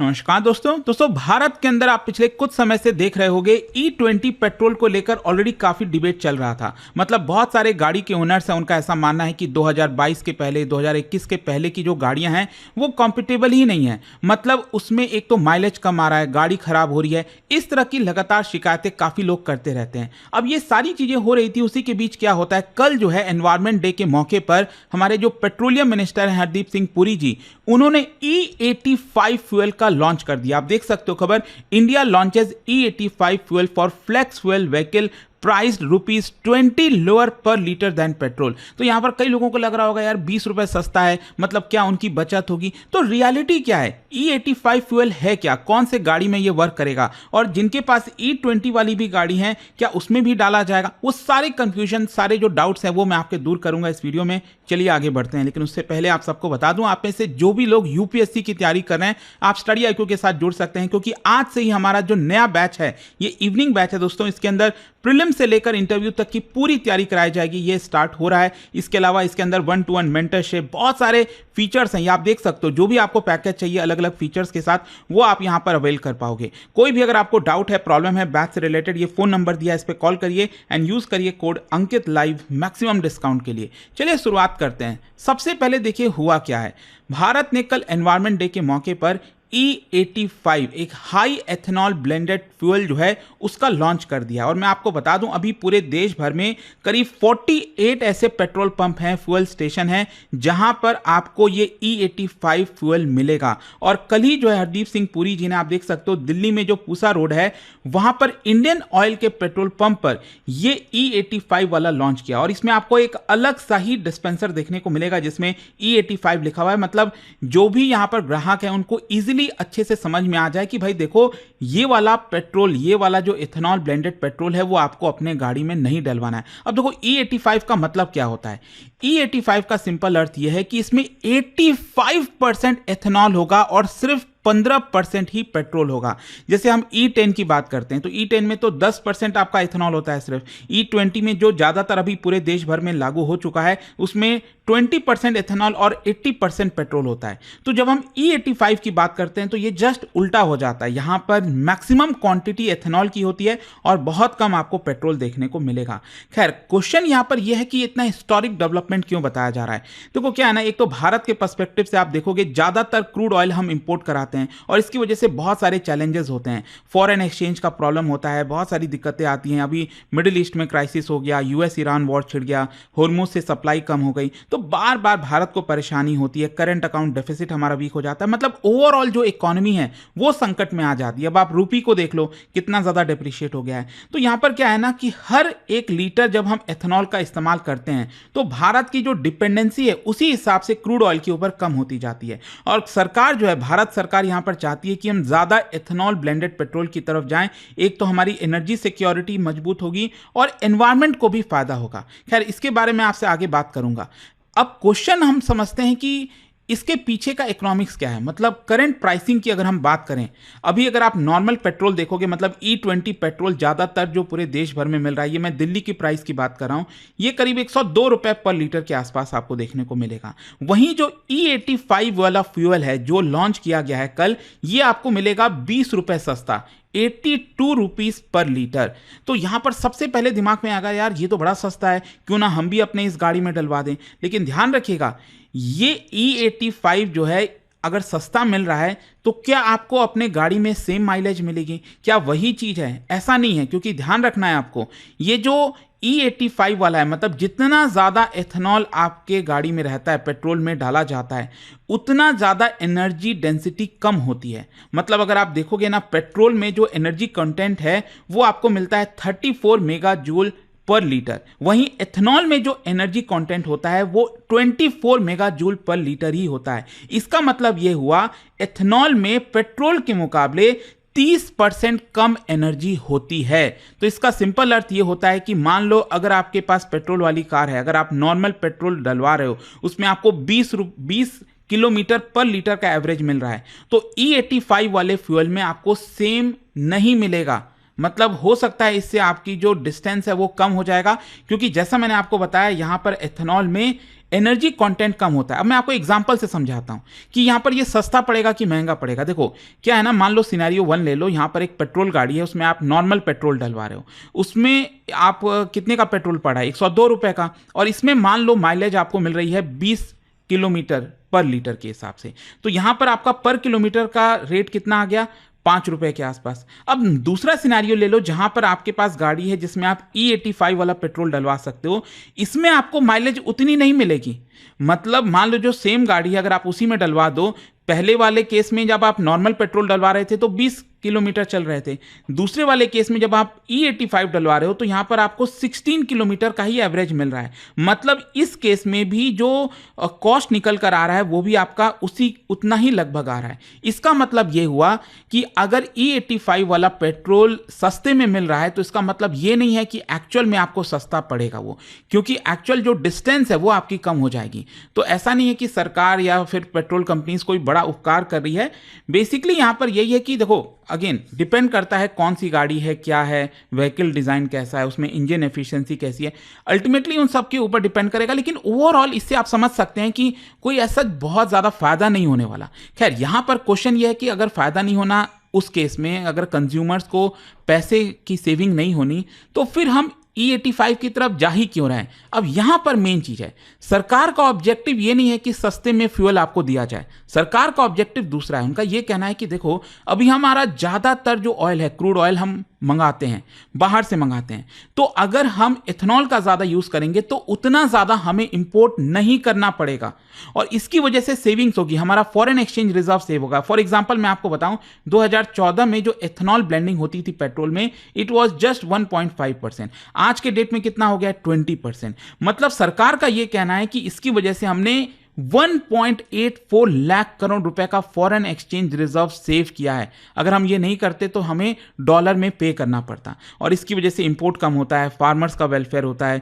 नमस्कार दोस्तों भारत के अंदर आप पिछले कुछ समय से देख रहे होंगे E20 पेट्रोल को लेकर ऑलरेडी काफी डिबेट चल रहा था। मतलब बहुत सारे गाड़ी के ओनर्स हैं, उनका ऐसा मानना है कि 2022 के पहले 2021 के पहले की जो गाड़ियां हैं वो कॉम्पिटेबल ही नहीं है। मतलब उसमें एक तो माइलेज कम आ रहा है, गाड़ी खराब हो रही है, इस तरह की लगातार शिकायतें काफी लोग करते रहते हैं। अब ये सारी चीजें हो रही थी, उसी के बीच क्या होता है, कल जो है एनवायरमेंट डे के मौके पर हमारे जो पेट्रोलियम मिनिस्टर हैं हरदीप सिंह पुरी जी, उन्होंने E85 फ्यूल का लॉन्च कर दिया। आप देख सकते हो खबर, India launches E85 fuel for flex fuel vehicle price ₹20 lower per litre than petrol. तो यहां पर कई लोगों को लग रहा होगा यार 20 रुपए सस्ता है, मतलब क्या उनकी बचत होगी। तो रियलिटी क्या है, E85 फ्यूल है क्या, कौन से गाड़ी में ये वर्क करेगा, और जिनके पास E20 वाली भी गाड़ी है क्या उसमें भी डाला जाएगा, वो सारे कंफ्यूजन, सारे जो डाउट्स हैं वो मैं आपके दूर करूंगा इस वीडियो में। चलिए आगे बढ़ते हैं, लेकिन उससे पहले आप सबको बता दूं, आप में से जो भी लोग यूपीएससी की तैयारी कर रहे हैं आप स्टडी IQ के साथ जुड़ सकते हैं, क्योंकि आज से ही हमारा जो नया बैच है ये इवनिंग बैच है दोस्तों। इसके अंदर प्रीलिम से लेकर इंटरव्यू तक की पूरी तैयारी कराई जाएगी, ये स्टार्ट हो रहा है। इसके अलावा इसके अंदर 1-to-1 मेंटरशिप, बहुत सारे फीचर्स हैं, ये आप देख सकते हो। जो भी आपको पैकेज चाहिए अलग अलग फीचर्स के साथ, वो आप यहां पर अवेल कर पाओगे। कोई भी अगर आपको डाउट है, प्रॉब्लम है बैच से रिलेटेड, ये फोन नंबर दिया है, इस पर कॉल करिए एंड यूज करिए कोड अंकित लाइव मैक्सिमम डिस्काउंट के लिए। चलिए शुरुआत करते हैं। सबसे पहले देखिए हुआ क्या है, भारत ने कल एनवायरमेंट डे के मौके पर E85 एक हाई एथेनॉल ब्लेंडेड फ्यूल जो है उसका लॉन्च कर दिया। और मैं आपको बता दूं, अभी पूरे देश भर में करीब 48 ऐसे पेट्रोल पंप हैं, फ्यूल स्टेशन हैं, जहां पर आपको ये E85 फ्यूल मिलेगा। और कल ही जो है हरदीप सिंह पुरी जी ने, आप देख सकते हो दिल्ली में जो पूसा रोड है वहां पर इंडियन ऑयल के पेट्रोल पंप पर ये E85 वाला लॉन्च किया। और इसमें आपको एक अलग सा ही डिस्पेंसर देखने को मिलेगा जिसमें E85 लिखा हुआ है। मतलब जो भी यहां पर ग्राहक है उनको इजीली अच्छे से समझ में आ जाए कि भाई देखो, ये वाला पेट्रोल, ये वाला जो इथेनॉल ब्लेंडेड पेट्रोल है वो आपको अपने गाड़ी में नहीं डलवाना है। अब देखो E85 का मतलब क्या होता है, E85 का सिंपल अर्थ यह है कि इसमें 85% इथेनॉल होगा और सिर्फ 15% ही पेट्रोल होगा। जैसे हम E10 की बात करते हैं तो E10 में तो 10% आपका इथेनॉल होता है सिर्फ। E20 में जो ज्यादातर अभी पूरे देश भर में लागू हो चुका है उसमें 20% इथेनॉल और 80% पेट्रोल होता है। तो जब हम E85 की बात करते हैं तो ये जस्ट उल्टा हो जाता है, यहां पर मैक्सिमम क्वांटिटी इथेनॉल की होती है और बहुत कम आपको पेट्रोल देखने को मिलेगा। खैर, क्वेश्चन यहां पर यह है कि इतना हिस्टोरिक डेवलपमेंट क्यों बताया जा रहा है। देखो क्या है ना, एक तो भारत के पर्सपेक्टिव से आप देखोगे ज्यादातर क्रूड ऑयल हम इंपोर्ट कराते हैं और इसकी वजह से बहुत सारे चैलेंजेस होते हैं। फॉरेन एक्सचेंज का प्रॉब्लम होता है, बहुत सारी दिक्कतें आती हैं। अभी मिडिल ईस्ट में क्राइसिस हो गया, US ईरान वॉर छिड़ गया, होर्मुज से सप्लाई कम हो गई, तो बार बार भारत को परेशानी होती है। करंट अकाउंट डेफिसिट हमारा वीक हो जाता है, मतलब ओवरऑल जो इकोनॉमी है वो संकट में आ जाती है। अब आप रूपी को देख लो कितना ज्यादा डिप्रिशिएट हो गया है। तो यहां पर क्या है ना कि हर एक लीटर जब हम एथेनॉल का इस्तेमाल करते हैं तो भारत की जो डिपेंडेंसी है उसी हिसाब से क्रूड ऑयल के ऊपर कम होती जाती है। और सरकार जो है, भारत सरकार यहां पर चाहती है कि हम ज्यादा एथेनॉल ब्लेंडेड पेट्रोल की तरफ जाएं। एक तो हमारी एनर्जी सिक्योरिटी मजबूत होगी और एनवायरनमेंट को भी फायदा होगा। खैर, इसके बारे में आपसे आगे बात करूंगा। अब क्वेश्चन हम समझते हैं कि इसके पीछे का इकोनॉमिक्स क्या है। मतलब करंट प्राइसिंग की अगर हम बात करें, अभी अगर आप नॉर्मल पेट्रोल देखोगे, मतलब E20 पेट्रोल ज्यादातर जो पूरे देश भर में मिल रहा है, ये मैं दिल्ली की प्राइस की बात कर रहा हूं, ये करीब 102 रुपए पर लीटर के आसपास आपको देखने को मिलेगा। वहीं जो E85 वाला फ्यूल है जो लॉन्च किया गया है कल, ये आपको मिलेगा 20 रुपए सस्ता, 82 रुपीज पर लीटर। तो यहां पर सबसे पहले दिमाग में आएगा यार ये तो बड़ा सस्ता है, क्यों ना हम भी अपने इस गाड़ी में डलवा दें। लेकिन ध्यान रखिएगा, ये E85 जो है अगर सस्ता मिल रहा है तो क्या आपको अपने गाड़ी में सेम माइलेज मिलेगी? क्या वही चीज है? ऐसा नहीं है, क्योंकि ध्यान रखना है आपको, ये जो E85 वाला है, मतलब जितना ज्यादा एथेनॉल आपके गाड़ी में रहता है, पेट्रोल में डाला जाता है, उतना ज्यादा एनर्जी डेंसिटी कम होती है। मतलब अगर आप देखोगे ना, पेट्रोल में जो एनर्जी कंटेंट है वो आपको मिलता है 34 मेगा जूल पर लीटर, वहीं एथेनॉल में जो एनर्जी कंटेंट होता है वो 24 मेगा जूल पर लीटर ही होता है। इसका मतलब यह हुआ एथेनॉल में पेट्रोल के मुकाबले 30% कम एनर्जी होती है। तो इसका सिंपल अर्थ यह होता है कि मान लो अगर आपके पास पेट्रोल वाली कार है, अगर आप नॉर्मल पेट्रोल डलवा रहे हो, उसमें आपको 20 किलोमीटर पर लीटर का एवरेज मिल रहा है, तो E85 वाले फ्यूल में आपको सेम नहीं मिलेगा। मतलब हो सकता है इससे आपकी जो डिस्टेंस है वो कम हो जाएगा, क्योंकि जैसा मैंने आपको बताया यहां पर एथेनॉल में एनर्जी कंटेंट कम होता है। अब मैं आपको एग्जांपल से समझाता हूं कि यहां पर ये सस्ता पड़ेगा कि महंगा पड़ेगा। देखो क्या है ना, मान लो सिनेरियो 1 ले लो, यहां पर एक पेट्रोल गाड़ी है, उसमें आप नॉर्मल पेट्रोल डलवा रहे हो, उसमें आप कितने का पेट्रोल पड़ा है, 102 रुपए का, और इसमें मान लो माइलेज आपको मिल रही है 20 किलोमीटर पर लीटर के हिसाब से, तो यहां पर आपका पर किलोमीटर का रेट कितना आ गया, 5 रुपए के आसपास। अब दूसरा सिनेरियो ले लो जहां पर आपके पास गाड़ी है जिसमें आप E85 वाला पेट्रोल डलवा सकते हो, इसमें आपको माइलेज उतनी नहीं मिलेगी। मतलब मान लो जो सेम गाड़ी है अगर आप उसी में डलवा दो, पहले वाले केस में जब आप नॉर्मल पेट्रोल डलवा रहे थे तो 20 किलोमीटर चल रहे थे, दूसरे वाले केस में जब आप E85 डलवा रहे हो तो यहां पर आपको 16 किलोमीटर का ही एवरेज मिल रहा है। मतलब इस केस में भी जो कॉस्ट निकल कर आ रहा है वो भी आपका उसी उतना ही लगभग आ रहा है। इसका मतलब ये हुआ कि अगर E85 वाला पेट्रोल सस्ते में मिल रहा है तो इसका मतलब ये नहीं है कि एक्चुअल में आपको सस्ता पड़ेगा वो, क्योंकि एक्चुअल जो डिस्टेंस है वो आपकी कम हो जाएगी। तो ऐसा नहीं है कि सरकार या फिर पेट्रोल कंपनीज कोई बड़ा उपकार कर रही है। बेसिकली यहां पर यही है कि देखो अगेन डिपेंड करता है कौन सी गाड़ी है, क्या है, व्हीकल डिजाइन कैसा है, उसमें इंजन एफिशिएंसी कैसी है, अल्टीमेटली उन सब के ऊपर डिपेंड करेगा। लेकिन ओवरऑल इससे आप समझ सकते हैं कि कोई ऐसा बहुत ज्यादा फायदा नहीं होने वाला। खैर यहां पर क्वेश्चन यह है कि अगर फायदा नहीं होना, उस केस में अगर कंज्यूमर्स को पैसे की सेविंग नहीं होनी, तो फिर हम E85 की तरफ जा ही क्यों रहे हैं। अब यहां पर मेन चीज है, सरकार का ऑब्जेक्टिव ये नहीं है कि सस्ते में फ्यूल आपको दिया जाए, सरकार का ऑब्जेक्टिव दूसरा है। उनका ये कहना है कि देखो अभी हमारा ज्यादातर जो ऑयल है, क्रूड ऑयल हम मंगाते हैं, बाहर से मंगाते हैं, तो अगर हम इथेनॉल का ज्यादा यूज करेंगे तो उतना ज्यादा हमें इंपोर्ट नहीं करना पड़ेगा और इसकी वजह से सेविंग्स होगी, हमारा फॉरेन एक्सचेंज रिजर्व सेव होगा। फॉर एग्जांपल मैं आपको बताऊं, 2014 में जो इथेनॉल ब्लेंडिंग होती थी पेट्रोल में, इट वाज जस्ट 1.5%, आज के डेट में कितना हो गया, 20%। मतलब सरकार का यह कहना है कि इसकी वजह से हमने 1.84 लाख करोड़ रुपए का फॉरेन एक्सचेंज रिजर्व सेव किया है। अगर हम ये नहीं करते तो हमें डॉलर में पे करना पड़ता और इसकी वजह से इंपोर्ट कम होता है, फार्मर्स का वेलफेयर होता है,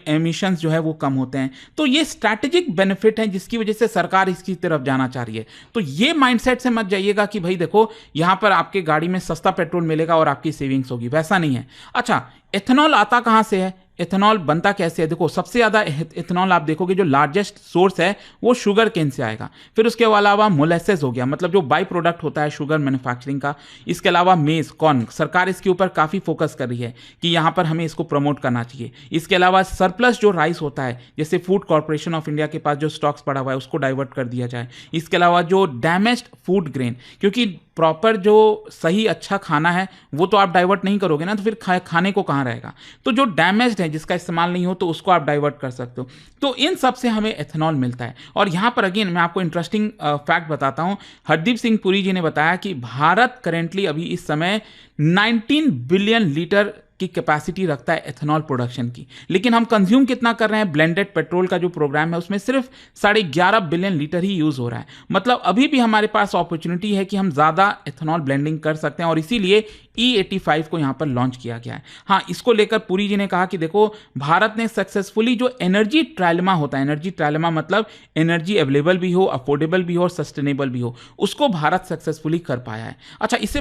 एमिशंस जो है वो कम होते हैं। तो ये स्ट्रैटेजिक बेनिफिट है जिसकी वजह से सरकार इसकी तरफ जाना चाह रही है। तो ये माइंडसेट से मत जाइएगा कि भाई देखो यहां पर आपके गाड़ी में सस्ता पेट्रोल मिलेगा और आपकी सेविंग्स होगी, वैसा नहीं है। अच्छा, एथेनॉल आता कहां से है, एथेनॉल बनता कैसे है? देखो सबसे ज्यादा एथेनॉल आप देखोगे जो लार्जेस्ट सोर्स है वो शुगर केन से आएगा, फिर उसके अलावा मोलेसेस हो गया, मतलब जो बाई प्रोडक्ट होता है शुगर मैन्युफैक्चरिंग का, इसके अलावा मेज, कॉर्न, सरकार इसके ऊपर काफी फोकस कर रही है कि यहां पर हमें इसको प्रमोट करना चाहिए। इसके अलावा सरप्लस जो राइस होता है, जैसे फूड कॉर्पोरेशन ऑफ इंडिया के पास जो स्टॉक्स पड़ा हुआ है उसको डाइवर्ट कर दिया जाए। इसके अलावा जो डैमेज्ड फूड ग्रेन, क्योंकि प्रॉपर जो सही अच्छा खाना है वो तो आप डाइवर्ट नहीं करोगे ना, तो फिर खाने को कहां रहेगा। तो जो डैमेज्ड है जिसका इस्तेमाल नहीं हो तो उसको आप डाइवर्ट कर सकते हो। तो इन सब से हमें एथेनॉल मिलता है। और यहां पर अगेन मैं आपको इंटरेस्टिंग फैक्ट बताता हूं। हरदीप सिंह पुरी जी ने बताया कि भारत करेंटली अभी इस समय 19 बिलियन लीटर की कैपेसिटी रखता है एथेनॉल प्रोडक्शन की, लेकिन हम कंज्यूम कितना कर रहे हैं? ब्लेंडेड पेट्रोल का जो प्रोग्राम है उसमें सिर्फ 11.5 बिलियन लीटर ही यूज हो रहा है। मतलब अभी भी हमारे पास अपॉर्चुनिटी है कि हम ज्यादा एथेनॉल ब्लेंडिंग कर सकते हैं और इसीलिए E85 को यहां पर लॉन्च किया गया है। हाँ, इसको लेकर पुरी जी ने कहा कि देखो भारत ने सक्सेसफुली जो एनर्जी ट्रायलेमा होता है, एनर्जी ट्रायलेमा मतलब एनर्जी अवेलेबल भी हो, अफोर्डेबल भी हो और सस्टेनेबल भी हो, उसको भारत सक्सेसफुली कर पाया है। अच्छा, इससे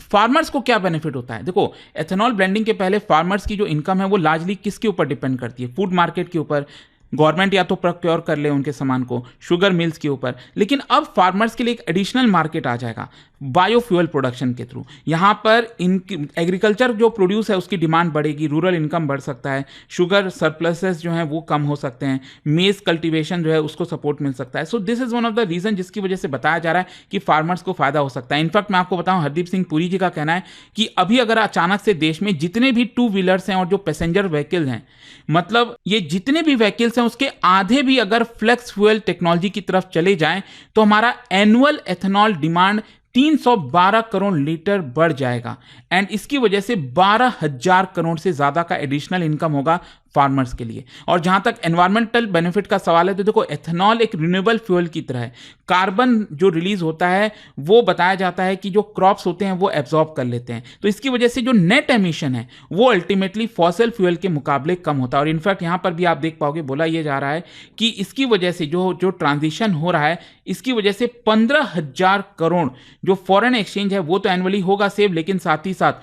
फार्मर्स को क्या बेनिफिट होता है? देखो एथेनॉल ब्लेंडिंग के पहले फार्मर्स की जो इनकम है वो लार्जली किसके ऊपर डिपेंड करती है? फूड मार्केट के ऊपर, गवर्नमेंट या तो प्रोक्योर कर ले उनके सामान को, शुगर मिल्स के ऊपर। लेकिन अब फार्मर्स के लिए एक एडिशनल मार्केट आ जाएगा बायोफ्यूल प्रोडक्शन के थ्रू। यहां पर इनकी एग्रीकल्चर जो प्रोड्यूस है उसकी डिमांड बढ़ेगी, रूरल इनकम बढ़ सकता है, शुगर सरप्लसेस जो हैं वो कम हो सकते हैं, मेज कल्टीवेशन जो है उसको सपोर्ट मिल सकता है। So this is one of the reason जिसकी वजह से बताया जा रहा है कि फार्मर्स को फायदा हो सकता है। इनफैक्ट मैं आपको बताऊं, हरदीप सिंह पुरी जी का कहना है कि अभी अगर अचानक से देश में जितने भी 2 व्हीलर्स हैं और जो पैसेंजर व्हीकल हैं, मतलब ये जितने भी व्हीकल्स हैं उसके आधे भी अगर फ्लेक्स फ्यूल टेक्नोलॉजी की तरफ चले जाएं तो हमारा annual ethanol demand 312 crore litre बढ़ जाएगा एंड इसकी वजह से 12,000 करोड़ से ज्यादा का एडिशनल इनकम होगा फार्मर्स के लिए। और जहां तक एनवायरमेंटल बेनिफिट का सवाल है तो देखो एथेनॉल एक रिन्यूएबल फ्यूल की तरह है, कार्बन जो रिलीज होता है वो बताया जाता है कि जो क्रॉप्स होते हैं वो एब्जॉर्ब कर लेते हैं, तो इसकी वजह से जो नेट एमिशन है वो अल्टीमेटली फॉसिल फ्यूल के मुकाबले कम होता है। और इनफैक्ट यहां पर भी आप देख पाओगे बोला यह जा रहा है कि इसकी वजह से जो ट्रांजिशन हो रहा है इसकी वजह से 15,000 करोड़ जो फॉरेन एक्सचेंज है वो तो एनुअली होगा सेव, लेकिन साथ ही साथ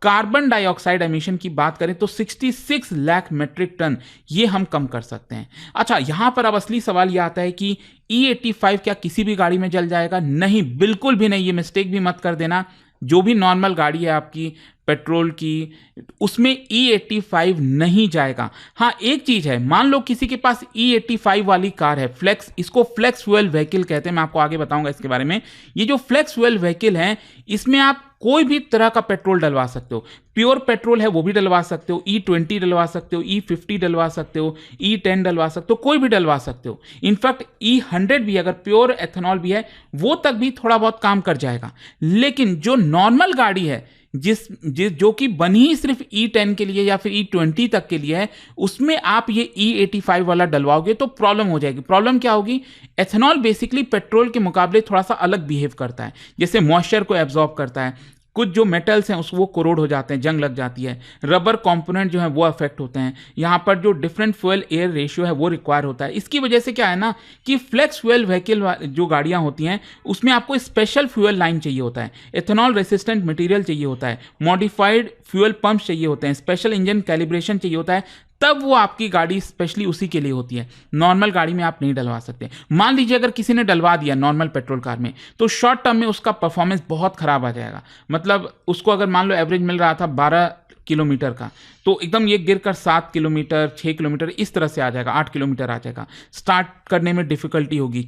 कार्बन डाइऑक्साइड एमिशन की बात करें तो 66 लाख मेट्रिक टन ये हम कम कर सकते हैं। अच्छा, यहां पर अब असली सवाल यह आता है कि E85 क्या किसी भी गाड़ी में जल जाएगा? नहीं, बिल्कुल भी नहीं। ये मिस्टेक भी मत कर देना। जो भी नॉर्मल गाड़ी है आपकी पेट्रोल की, उसमें E85 नहीं जाएगा। हाँ, एक चीज है, मान लो किसी के पास E85 वाली कार है, फ्लेक्स, इसको फ्लेक्स फ्यूल व्हीकल कहते हैं, मैं आपको आगे बताऊंगा इसके बारे में। ये जो फ्लेक्स फ्यूल व्हीकल है, इसमें आप कोई भी तरह का पेट्रोल डलवा सकते हो। प्योर पेट्रोल है वो भी डलवा सकते हो, E20 डलवा सकते हो, E50 डलवा सकते हो, E10 डलवा सकते हो, कोई भी डलवा सकते हो। इनफैक्ट E100 भी, अगर प्योर एथेनॉल भी है, वो तक भी थोड़ा बहुत काम कर जाएगा। लेकिन जो नॉर्मल गाड़ी है, जो कि बनी ही सिर्फ E10 के लिए या फिर E20 तक के लिए है, उसमें आप ये E85 वाला डलवाओगे तो प्रॉब्लम हो जाएगी। प्रॉब्लम क्या होगी? एथेनॉल बेसिकली पेट्रोल के मुकाबले थोड़ा सा अलग बिहेव करता है। जैसे मॉइस्चर को एब्जॉर्ब करता है, कुछ जो मेटल्स हैं वो कोरोड हो जाते हैं, जंग लग जाती है, रबर कंपोनेंट जो है वो अफेक्ट होते हैं। यहाँ पर जो डिफरेंट फ्यूल एयर रेशियो है वो रिक्वायर होता है। इसकी वजह से क्या है ना कि फ्लेक्स फ्यूल व्हीकल जो गाड़ियाँ होती हैं उसमें आपको स्पेशल फ्यूल लाइन चाहिए होता है, एथेनॉल रेसिस्टेंट मटेरियल चाहिए होता है, मॉडिफाइड फ्यूल पंप्स चाहिए होते हैं, स्पेशल इंजन कैलिब्रेशन चाहिए होता है, तब वो आपकी गाड़ी स्पेशली उसी के लिए होती है। नॉर्मल गाड़ी में आप नहीं डलवा सकते। मान लीजिए अगर किसी ने डलवा दिया नॉर्मल पेट्रोल कार में, तो शॉर्ट टर्म में उसका परफॉर्मेंस बहुत खराब आ जाएगा। मतलब उसको अगर मान लो एवरेज मिल रहा था 12 किलोमीटर का, तो एकदम ये गिरकर 7 किलोमीटर 6 किलोमीटर इस तरह से आ जाएगा, 8 किलोमीटर आ जाएगा। स्टार्ट करने में डिफिकल्टी होगी,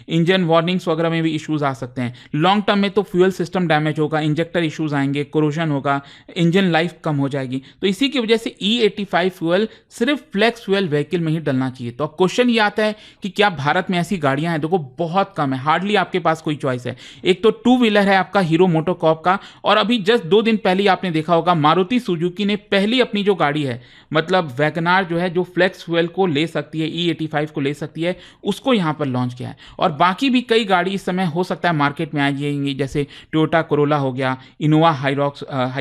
इंजन वार्निंग्स वगैरह में भी इश्यूज आ सकते हैं। लॉन्ग टर्म में तो फ्यूल सिस्टम डैमेज होगा, इंजेक्टर इश्यूज आएंगे, कोरोजन होगा, इंजन लाइफ कम हो जाएगी। तो इसी की वजह से E85 फ्यूल सिर्फ फ्लेक्स फ्यूल व्हीकल में ही डलना चाहिए। तो अब क्वेश्चन ये आता है कि क्या भारत में ऐसी गाड़ियां हैं? देखो बहुत कम है, हार्डली आपके पास कोई चॉइस है। एक तो टू व्हीलर है आपका हीरो मोटोकॉर्प का, और अभी जस्ट 2 दिन पहले आपने देखा होगा मारुति सुजुकी ने पहली अपनी जो गाड़ी है, मतलब वैगनार जो है, जो फ्लेक्स फ्यूल को ले सकती है, E85 को ले सकती है, उसको यहां पर लॉन्च किया है। और बाकी भी कई गाड़ी इस समय हो सकता है मार्केट में आ जाएंगी, जैसे टोयोटा कोरोला हो गया, इनोवा हाई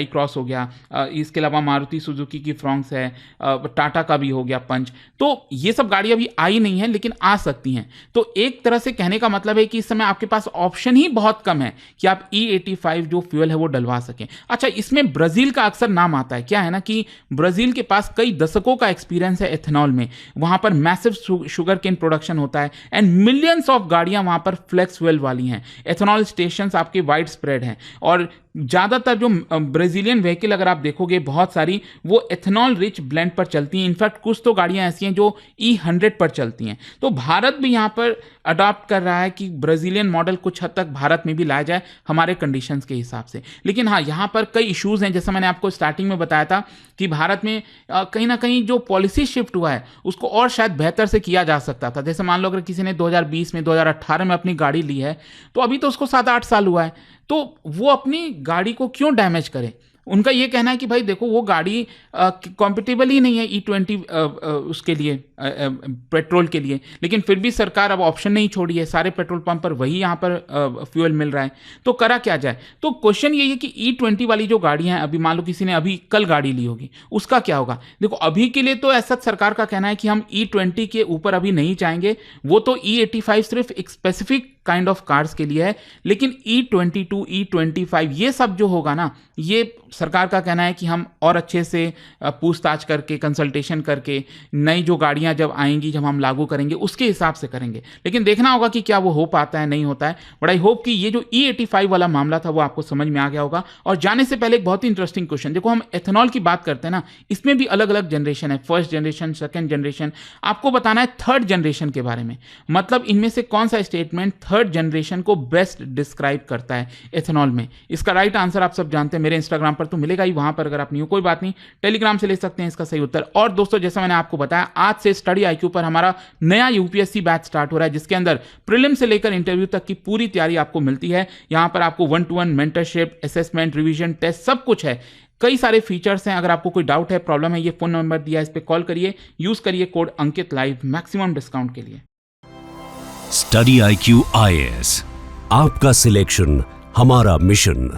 क्रॉस हो गया, इसके अलावा मारुति सुजुकी की फ्रॉन्क्स है, टाटा का भी हो गया पंच। तो ये सब गाड़ियां अभी आई नहीं है लेकिन आ सकती हैं। तो एक तरह से कहने का मतलब है कि इस समय आपके पास ऑप्शन ही बहुत कम है कि आप E85 जो फ्यूल है वो डलवा सकें। अच्छा, इसमें ब्राजील का अक्सर नाम आता है। क्या है ना कि ब्राजील के पास कई दशकों का एक्सपीरियंस है एथेनॉल में। वहां पर मैसिव शुगर केन प्रोडक्शन होता है एंड मिलियंस ऑफ गाड़ियां वहां पर फ्लेक्स फ्यूल वाली हैं। एथेनॉल स्टेशंस आपके वाइड स्प्रेड हैं और ज़्यादातर जो ब्राज़ीलियन व्हीकल अगर आप देखोगे बहुत सारी वो एथेनॉल रिच ब्लेंड पर चलती हैं। इनफैक्ट कुछ तो गाड़ियां ऐसी हैं जो E100 पर चलती हैं। तो भारत भी यहाँ पर अडॉप्ट कर रहा है कि ब्राज़ीलियन मॉडल कुछ हद तक भारत में भी लाया जाए हमारे कंडीशंस के हिसाब से। लेकिन हाँ, यहाँ पर कई इश्यूज़ हैं। जैसा मैंने आपको स्टार्टिंग में बताया था कि भारत में कहीं ना कहीं जो पॉलिसी शिफ्ट हुआ है उसको और शायद बेहतर से किया जा सकता था। जैसे मान लो अगर किसी ने 2020 में 2018 में अपनी गाड़ी ली है तो अभी तो उसको 7-8 साल हुआ है, तो वो अपनी गाड़ी को क्यों डैमेज करे? उनका ये कहना है कि भाई देखो वो गाड़ी कॉम्पिटेबल ही नहीं है E20 उसके लिए, पेट्रोल के लिए। लेकिन फिर भी सरकार अब ऑप्शन नहीं छोड़ी है, सारे पेट्रोल पंप पर वही यहाँ पर फ्यूल मिल रहा है, तो करा क्या जाए? तो क्वेश्चन ये है कि E20 वाली जो गाड़ियाँ हैं, अभी मान लो किसी ने अभी कल गाड़ी ली होगी, उसका क्या होगा? देखो अभी के लिए तो ऐसा सरकार का कहना है कि हम E20 के ऊपर अभी नहीं जाएंगे, वो तो E85 सिर्फ एक स्पेसिफिक काइंड ऑफ कार्स के लिए है। लेकिन E22, E25 ये सब जो होगा ना, ये सरकार का कहना है कि हम और अच्छे से पूछताछ करके, कंसल्टेशन करके, नई जो गाड़ियां जब आएंगी, जब हम लागू करेंगे उसके हिसाब से करेंगे। लेकिन देखना होगा कि क्या वो हो पाता है, नहीं होता है। बट आई होप कि ये जो E85 वाला मामला था वो आपको समझ में आ गया होगा। और जाने से पहले एक बहुत ही इंटरेस्टिंग क्वेश्चन, देखो हम एथेनॉल की बात करते हैं ना, इसमें भी अलग अलग जनरेशन है, फर्स्ट जनरेशन, सेकेंड जनरेशन। आपको बताना है थर्ड जनरेशन के बारे में, मतलब इनमें से कौन सा स्टेटमेंट थर्ड जनरेशन को बेस्ट डिस्क्राइब करता है एथेनॉल में। इसका राइट आंसर आप सब जानते हैं, मेरे इंस्टाग्राम पर तो मिलेगा ही, वहां पर अगर आप नहीं हो कोई बात नहीं, टेलीग्राम से ले सकते हैं इसका सही उत्तर। और दोस्तों जैसा मैंने आपको बताया, आज से स्टडी IQ पर हमारा नया UPSC बैच स्टार्ट हो रहा है, जिसके अंदर प्रीलिम से लेकर इंटरव्यू तक की पूरी तैयारी आपको मिलती है। यहां पर आपको 1-to-1 mentorship, assessment, revision, test सब कुछ है। कई सारे फीचर्स हैं। अगर आपको कोई डाउट है, प्रॉब्लम है, ये फोन नंबर दिया है, इस पर कॉल करिए, यूज करिए कोड अंकित लाइव मैक्सिमम डिस्काउंट के लिए। स्टडी IQ IAS, आपका सिलेक्शन हमारा मिशन।